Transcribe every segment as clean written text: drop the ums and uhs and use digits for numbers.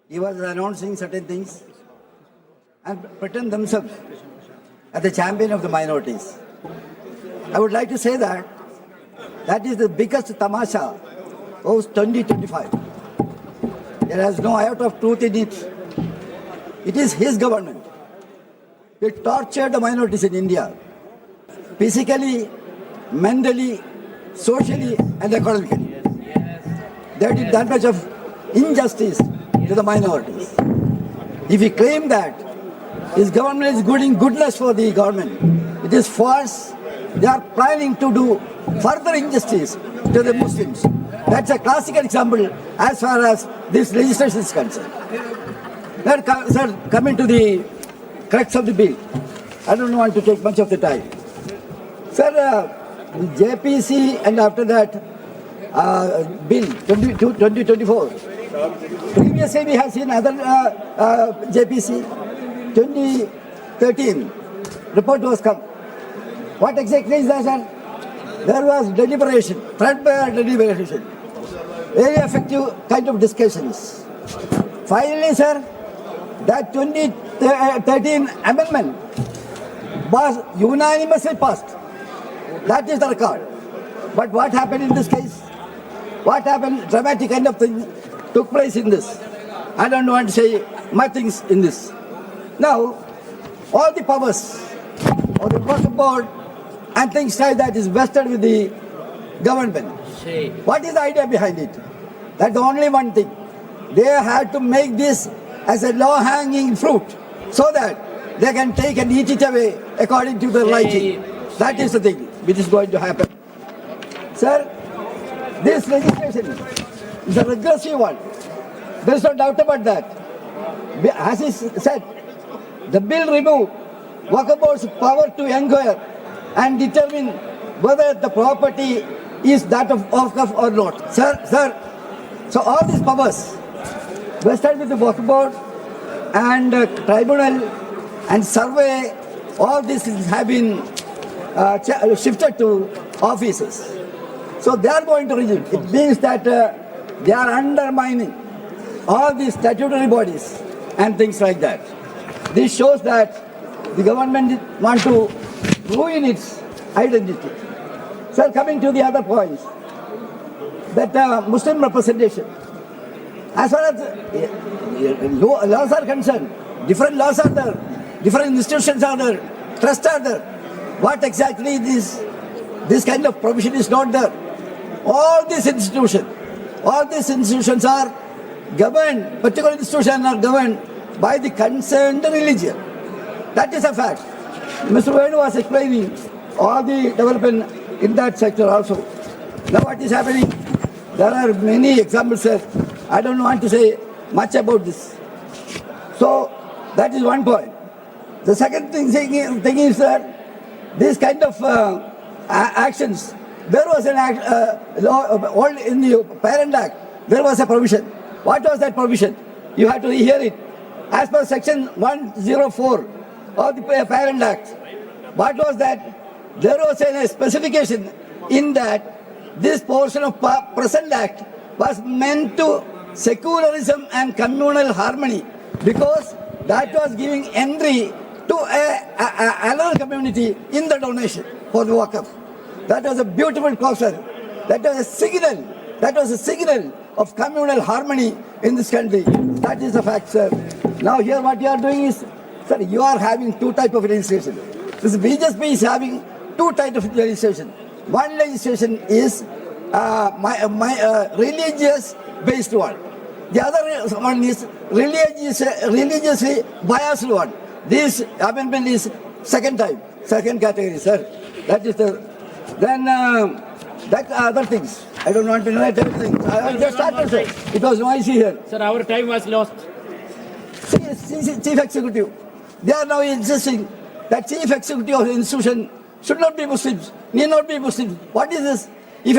he was announcing certain things and pretend themselves as the champion of the minorities. I would like to say that that is the biggest tamasha of 2025. There is no iota of truth in it. It is his government. He tortured the minorities in India, physically, mentally, socially, and economically. They did that much of injustice to the minorities. If we claim that his government is doing goodness for the government, it is false. They are planning to do further injustice to the Muslims. That's a classical example as far as this legislation is concerned. Sir, coming to the crux of the bill, I don't want to take much of the time. Sir, the JPC and after that bill 2024. Previously we have seen other JPC 2013 report was come. What exactly is that, sir? There was deliberation, threadbare deliberation, very effective kind of discussions. Finally, sir, that 2013 amendment was unanimously passed. That is the record. But what happened in this case? What happened? Dramatic kind of thing took place in this. I don't want to say much things in this. Now, all the powers of the Waqf board and things like that is vested with the government. What is the idea behind it? That's the only one thing. They had to make this as a low-hanging fruit so that they can take and eat it away according to their liking. That is the thing which is going to happen. Sir, this legislation is a regressive one. There is no doubt about that. As he said, the bill removed Waqf board's power to inquire and determine whether the property is that of Waqf or not. Sir, so all these powers vested with the Waqf board and tribunal and survey, all this have been shifted to offices. So they are going to resume. It means that they are undermining all these statutory bodies and things like that. This shows that the government wants to ruin its identity. Sir, coming to the other points, that Muslim representation, as far as laws are concerned, different laws are there, different institutions are there, trusts are there. What exactly this kind of provision is not there. All these institutions are governed, particular institutions are governed by the concerned religion. That is a fact. Mr. Venu was explaining all the development in that sector also. Now what is happening? There are many examples, sir. I don't want to say much about this. So that is one point. The second thing is that this kind of actions, there was an law in the Parent Act, there was a provision. What was that provision? You have to hear it. As per section 104 of the Parent Act, what was that? There was a specification in that this portion of present act was meant to secularism and communal harmony, because that was giving entry to another community in the donation for the Waqf. That was a beautiful clause. That was a signal of communal harmony in this country. That is the fact, sir. Now here what you are doing is, sir, you are having two types of legislation. This BJP is having two types of legislation. One legislation is religious based one. The other one is religiously biased one. This amendment is second category, sir. That is the then that other things. I don't want to know everything. I just started, sir. It was noisy here. Sir, our time was lost. Chief Executive, they are now insisting that Chief Executive of the institution should not be Muslims, need not be Muslims. What is this? If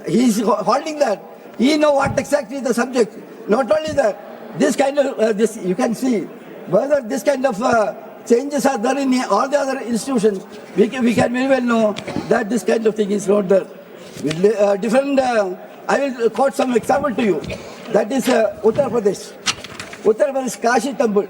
he is holding that, he know what exactly the subject. Not only that, this kind of this you can see whether this kind of changes are there in all the other institutions. We can very well know that this kind of thing is not there. Different. I will quote some example to you. That is Uttar Pradesh. Uttar Pradesh Kashi temple.